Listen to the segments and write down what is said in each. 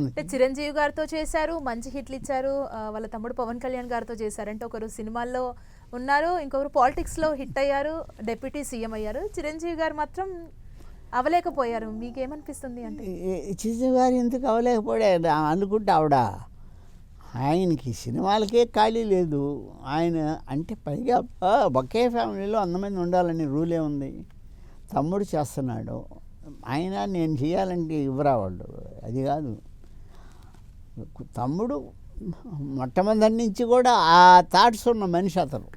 అంటే చిరంజీవి గారితో చేశారు, మంచి హిట్లు ఇచ్చారు. వాళ్ళ తమ్ముడు పవన్ కళ్యాణ్ గారితో చేశారు. అంటే ఒకరు సినిమాల్లో ఉన్నారు, ఇంకొకరు పాలిటిక్స్‌లో హిట్ అయ్యారు, డిప్యూటీ సీఎం అయ్యారు. చిరంజీవి గారు మాత్రం అవ్వలేకపోయారు. మీకేమనిపిస్తుంది అంటే? చిరంజీవి గారు ఎందుకు అవ్వలేకపోయాడు అనుకుంటే ఆవిడ ఆయనకి సినిమాలకే ఖాళీ లేదు. ఆయన అంటే పైగా ఒకే ఫ్యామిలీలో అంతమంది ఉండాలని రూలే ఉంది. తమ్ముడు చేస్తున్నాడు, ఆయన నేను చేయాలంటే ఇవ్వరా వాళ్ళు, అది కాదు. తమ్ముడు మొట్టమొదటి నుంచి కూడా ఆ థాట్స్ ఉన్న మనిషి అతను.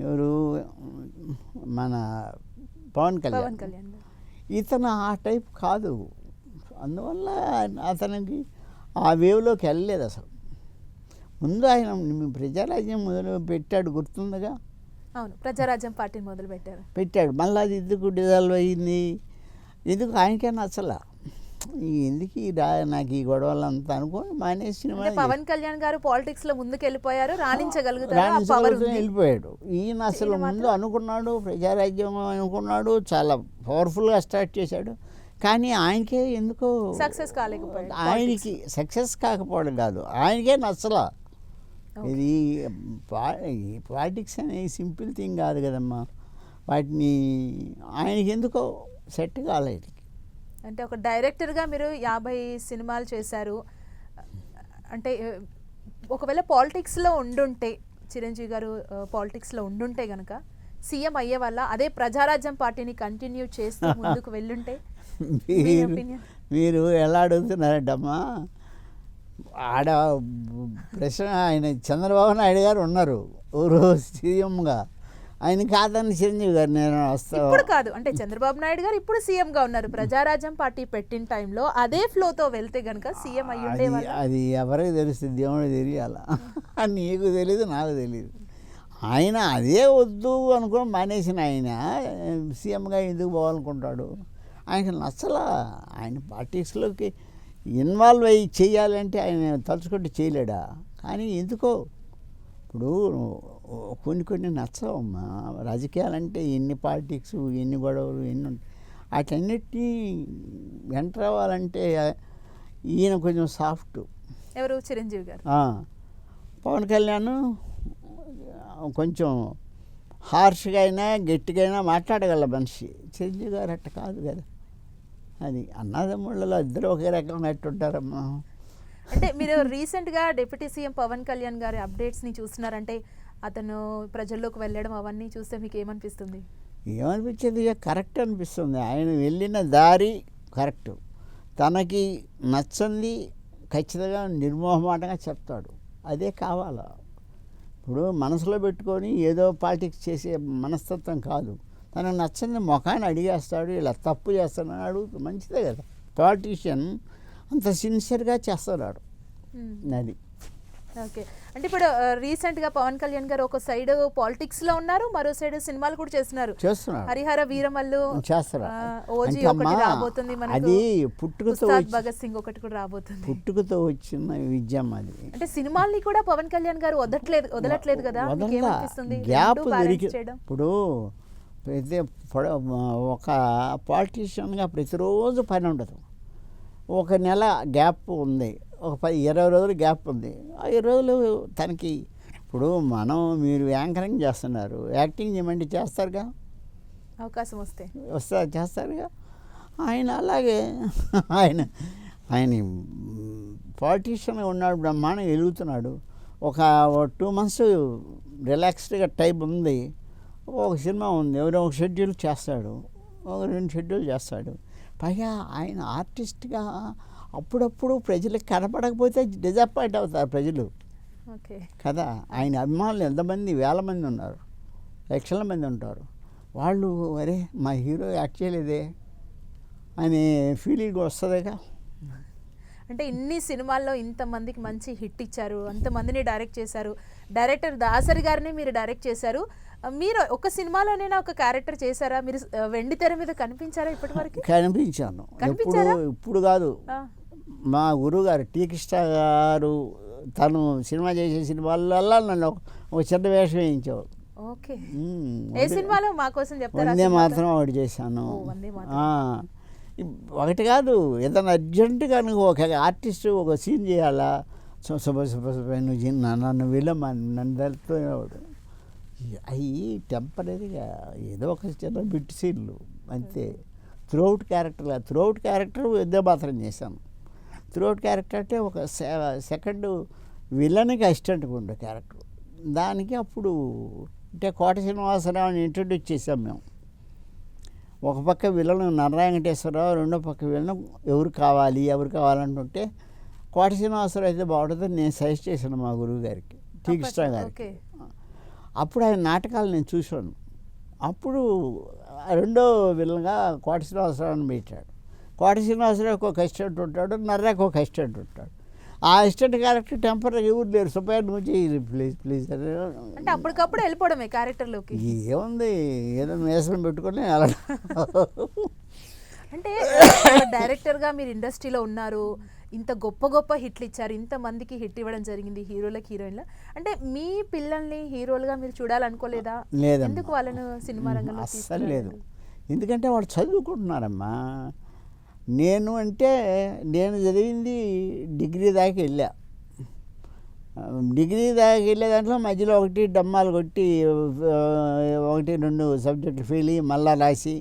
ఎవరు? మన పవన్ కళ్యాణ్. ఇతను ఆ టైప్ కాదు. అందువల్ల అతనికి ఆ వేవ్లోకి వెళ్ళలేదు అసలు. ముందు ఆయన ప్రజారాజ్యం మొదలు పెట్టాడు, గుర్తుందిగా. అవును, ప్రజారాజ్యం పార్టీని మొదలు పెట్టాడు. మళ్ళీ అది ఎందుకు డిజాల్వ్ అయ్యింది? ఎందుకు ఆయనకే నచ్చలా. ఎందుకు నాకు ఈ గొడవలంతా అనుకోని మానేసి పవన్ కళ్యాణ్ గారు పాలిటిక్స్ లో ముందుకు వెళ్ళిపోయారు, రాణించగలుగుతారు, వెళ్ళిపోయాడు. ఈయన అసలు ముందు అనుకున్నాడు, ప్రజారాజ్యం అనుకున్నాడు, చాలా పవర్ఫుల్గా స్టార్ట్ చేశాడు. కానీ ఆయనకే ఎందుకో సక్సెస్ కాలేకపోయాడు. ఆయనకి సక్సెస్ కాకపోవడం కాదు, ఆయనకే నచ్చలా. ఇది పాలిటిక్స్ అనేది సింపుల్ థింగ్ కాదు కదమ్మా. వాటిని ఆయనకి ఎందుకో సెట్ కాలేదు. అంటే ఒక డైరెక్టర్గా మీరు 50 సినిమాలు చేశారు. అంటే ఒకవేళ పాలిటిక్స్లో ఉండుంటే, చిరంజీవి గారు పాలిటిక్స్లో ఉండుంటే కనుక సీఎం అయ్యే వల్ల అదే ప్రజారాజ్యం పార్టీని కంటిన్యూ చేస్తూ ముందుకు వెళ్ళుంటే? మీరు ఎలా అడుగుతున్నారంటమ్మా? ఆడ ప్రశ్న ఆయన చంద్రబాబు నాయుడు గారు ఉన్నారు ఊరు సీఎంగా. ఆయన కాదని చిరంజీవి గారు నేను వస్తాను ఇప్పుడు కాదు అంటే చంద్రబాబు నాయుడు గారు ఇప్పుడు సీఎం గా ఉన్నారు. ప్రజారాజ్యం పార్టీ పెట్టిన టైంలో అదే ఫ్లోతో వెళ్తే గనక సీఎం అయ్యి ఉండేవాళ్ళు. అది ఎవరికి తెలుస్తుంది? దేవుడు తెలియాలా? నీకు తెలీదు, నాకు తెలియదు. ఆయన అదే వద్దు అనుకుని మానేసిన ఆయన సీఎంగా ఎందుకు పోవాలనుకుంటాడు? ఆయనకు నచ్చలా. ఆయన పార్టీస్లోకి ఇన్వాల్వ్ అయ్యి చేయాలంటే ఆయన తలుచుకుంటే చేయలేడా? కానీ ఎందుకో ఇప్పుడు కొన్ని నచ్చవమ్మా. రాజకీయాలంటే ఎన్ని పాలిటిక్స్, ఎన్ని గొడవలు, ఎన్ని ఉంటాయి. వాటన్నిటినీ ఎంటర్ అవ్వాలంటే ఈయన కొంచెం సాఫ్ట్. ఎవరు? చిరంజీవి గారు. పవన్ కళ్యాణ్ కొంచెం హార్ష్గా అయినా గట్టిగా అయినా మాట్లాడగల మనిషి. చిరంజీవి గారు అట్ట కాదు కదా. అది అన్నదమ్ముళ్ళలో ఇద్దరు ఒకే రకంగా ఎట్టుంటారమ్మా. అంటే మీరు రీసెంట్గా డిప్యూటీ సీఎం పవన్ కళ్యాణ్ గారి అప్డేట్స్ని చూస్తున్నారంటే, అతను ప్రజల్లోకి వెళ్ళడం అవన్నీ చూస్తే మీకు ఏమనిపిస్తుంది? ఏమనిపించింది? కరెక్ట్ అనిపిస్తుంది. ఆయన వెళ్ళిన దారి కరెక్ట్. తనకి నచ్చంది ఖచ్చితంగా నిర్మోహమాటంగా చెప్తాడు. అదే కావాలా. ఇప్పుడు మనసులో పెట్టుకొని ఏదో పాలిటిక్స్ చేసే మనస్తత్వం కాదు. తనకు నచ్చంది ముఖాన్ని అడిగేస్తాడు. ఇలా తప్పు చేస్తానని అడుగుతూ మంచిదే కదా. పాలిటీషియన్ అంత సిన్సియర్గా చేస్తున్నాడు. అది ఓకే. అంటే ఇప్పుడు రీసెంట్గా పవన్ కళ్యాణ్ గారు ఒక సైడ్ పాలిటిక్స్లో ఉన్నారు, మరో సైడ్ సినిమాలు కూడా చేస్తున్నారు. హరిహర వీరమల్లు ఓజీ ఒకటి రాబోతుంది, అది పుట్టుకతో భగత్ సింగ్ ఒకటి కూడా రాబోతుంది. పుట్టుకతో వచ్చిన విజయం అది. అంటే సినిమాల్ని కూడా పవన్ కళ్యాణ్ గారు వదలట్లేదు కదా. గ్యాప్ ఇప్పుడు ఒక పాలిటీషియన్గా ప్రతిరోజు పని ఉండదు. ఒక నెల గ్యాప్ ఉంది, ఒక 20 రోజులు గ్యాప్ ఉంది. ఆ 20 రోజులు తనకి ఇప్పుడు మీరు యాంకరింగ్ చేస్తున్నారు, యాక్టింగ్ చేయమంటే చేస్తారుగా, అవకాశం వస్తే చేస్తారుగా. ఆయన అలాగే ఆయన పాలిటీషియన్గా ఉన్నాడు, బ్రహ్మాండంగా ఎదుగుతున్నాడు. ఒక 2 months రిలాక్స్డ్గా టైం ఉంది. ఒక సినిమా ఉంది, ఎవరో ఒక షెడ్యూల్ చేస్తాడు, ఒక 2 షెడ్యూల్ చేస్తాడు. పైగా ఆయన ఆర్టిస్ట్గా అప్పుడప్పుడు ప్రజలకు కనపడకపోతే డిజపాయింట్ అవుతారు ప్రజలు కదా. ఆయన అభిమానులు ఎంతమంది, వేల మంది ఉన్నారు, లక్షల మంది ఉంటారు. వాళ్ళు అరే మా హీరో యాక్ట్ చేయలేదే అనే ఫీలింగ్ వస్తుందిగా. అంటే ఇన్ని సినిమాల్లో ఇంతమందికి మంచి హిట్ ఇచ్చారు, అంతమందిని డైరెక్ట్ చేశారు. డైరెక్టర్ దాసరి గారిని మీరు డైరెక్ట్ చేశారు. మీరు ఒక సినిమాలోనైనా ఒక క్యారెక్టర్ చేశారా? మీరు వెండి తెర మీద కనిపించారా ఇప్పటి వరకు? కనిపించాను. ఇప్పుడు కాదు, మా గురువు గారు టీ కృష్ణ గారు తను సినిమా చేసే సినిమాలలో నన్ను ఒక చిన్న వేషం వేయించేవారు. ఓకే. ఏ సినిమాలో మా కోసం చెప్తారా? వందే మాత్రం ఒకటి చేశాను. ఒకటి కాదు, ఏదైనా అర్జెంటుగా నువ్వు ఒక ఆర్టిస్ట్ ఒక సీన్ చేయాలా, నువ్వు నన్ను వీళ్ళమ్మా నన్ను తెలుపుతున్నాడు. అవి టెంపరీగా ఏదో ఒక చిన్న బిట్ సీన్లు అంతే. త్రూఅవుట్ క్యారెక్టర్ యుద్ధ మాత్రం చేశాను. త్రూఅవుట్ క్యారెక్టర్ అంటే ఒక సెకండ్ విలన్కి అసిస్టెంట్గా ఉండే క్యారెక్టర్. దానికి అప్పుడు అంటే కోట శ్రీనివాసరావుని ఇంట్రడ్యూస్ చేసాం మేము. ఒక పక్క విలన్ నర్రా వెంకటేశ్వరరావు, రెండో పక్క విలన్ ఎవరు కావాలంటుంటే కోట శ్రీనివాసరావు అయితే బాగుంటుందని నేను సజెస్ట్ చేశాను మా గురువు గారికి, టీ కృష్ణ గారికి. అప్పుడు ఆయన నాటకాలు నేను చూశాను. అప్పుడు రెండో విలన్గా కోట శ్రీనివాసరావుని పెట్టాడు. కోట శ్రీనివాసరావుకి ఒక అసిస్టెంట్ ఉంటాడు, నర్రాకి ఒక అసిస్టెంట్ ఉంటాడు. ఆ అసిస్టెంట్ క్యారెక్టర్ టెంపరీ ఎవరు లేరు, సుబ్బయ్య నువ్వు చేయి ప్లీజ్ అంటే అప్పటికప్పుడు వెళ్ళిపోవడమే క్యారెక్టర్లోకి. ఏముంది, ఏదో వేసరం పెట్టుకొని అలా. అంటే డైరెక్టర్గా మీరు ఇండస్ట్రీలో ఉన్నారు, ఇంత గొప్ప హిట్లు ఇచ్చారు, ఇంతమందికి హిట్ ఇవ్వడం జరిగింది హీరోలకు హీరోయిన్లు. అంటే మీ పిల్లల్ని హీరోలుగా మీరు చూడాలనుకోలేదా? లేదమ్మా, ఎందుకు వాళ్ళను సినిమా రంగంలో అస్సలు లేదు. ఎందుకంటే వాళ్ళు చదువుకుంటున్నారమ్మా. నేను చదివింది డిగ్రీ దాకా వెళ్ళా. డిగ్రీ దాకా వెళ్ళే దాంట్లో మధ్యలో ఒకటి డమ్మాలు కొట్టి 1-2 సబ్జెక్టులు ఫెయిల్ అయ్యి మళ్ళా రాసి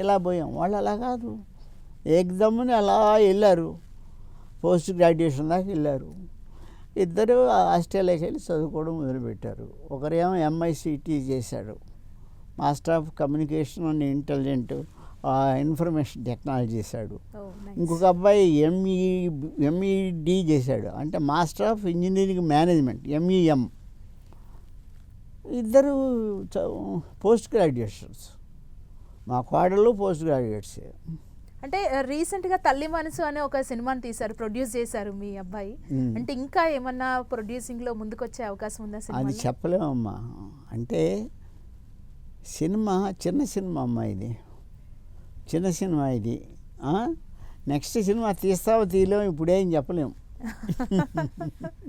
ఇలా పోయాం. వాళ్ళు అలా కాదు, ఎగ్జామ్ని అలా వెళ్ళారు, పోస్ట్ గ్రాడ్యుయేషన్ దాకా వెళ్ళారు. ఇద్దరు ఆస్ట్రేలియాకి వెళ్ళి చదువుకోవడం మొదలుపెట్టారు. ఒకరేమో MICT చేశాడు, master of communication and intelligent information technology చేశాడు. ఇంకొక అబ్బాయి MED చేశాడు, అంటే master of engineering management MEM. ఇద్దరు పోస్ట్ గ్రాడ్యుయేషన్స్. మా కోడళ్ళు పోస్ట్ గ్రాడ్యుయేట్సే. అంటే రీసెంట్గా తల్లి మనసు అనే ఒక సినిమాని తీశారు, ప్రొడ్యూస్ చేశారు మీ అబ్బాయి. అంటే ఇంకా ఏమన్నా ప్రొడ్యూసింగ్లో ముందుకొచ్చే అవకాశం ఉందా సినిమా? అది చెప్పలేమమ్మా. అంటే సినిమా చిన్న సినిమా అమ్మా, ఇది చిన్న సినిమా ఇది. నెక్స్ట్ సినిమా తీస్తావో తీయలేము, ఇప్పుడేం చెప్పలేము.